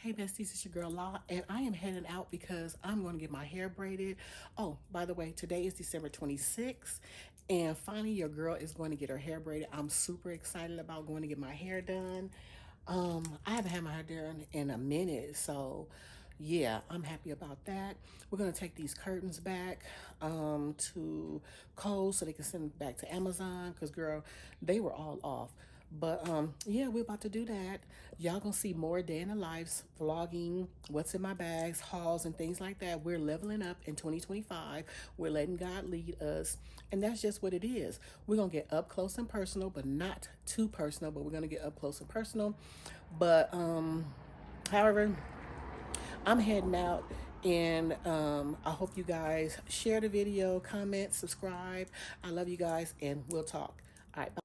Hey besties, it's your girl La, and I am heading out because I'm going to get my hair braided. Oh, by the way, today is December 26th, and finally your girl is going to get her hair braided. I'm super excited about going to get my hair done. I haven't had my hair done in a minute, so yeah, I'm happy about that. We're going to take these curtains back to Kohl's so they can send them back to Amazon because, girl, they were all off. But yeah, we're about to do that. Y'all gonna see more day in the lives, vlogging, what's in my bags, hauls, and things like that. We're leveling up in 2025. We're letting God lead us. And that's just what it is. We're gonna get up close and personal, but not too personal, but we're gonna get up close and personal. But however, I'm heading out, and I hope you guys share the video, comment, subscribe. I love you guys, and we'll talk. All right, bye.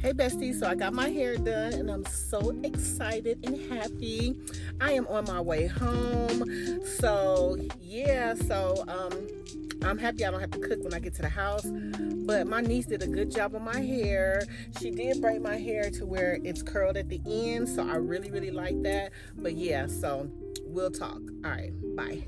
Hey besties, so I got my hair done and I'm so excited and happy. I am on my way home. So yeah, I'm happy I don't have to cook when I get to the house. But my niece did a good job on my hair. She did braid my hair to where it's curled at the end, so I really, really like that. But yeah, so we'll talk. All right, bye.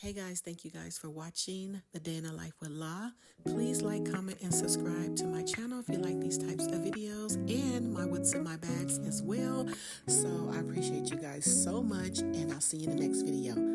Hey guys, thank you guys for watching The Day in the Life with La. Please like, comment, and subscribe to my channel if you like these types of videos, and my what's in my bags as well. So I appreciate you guys so much, and I'll see you in the next video.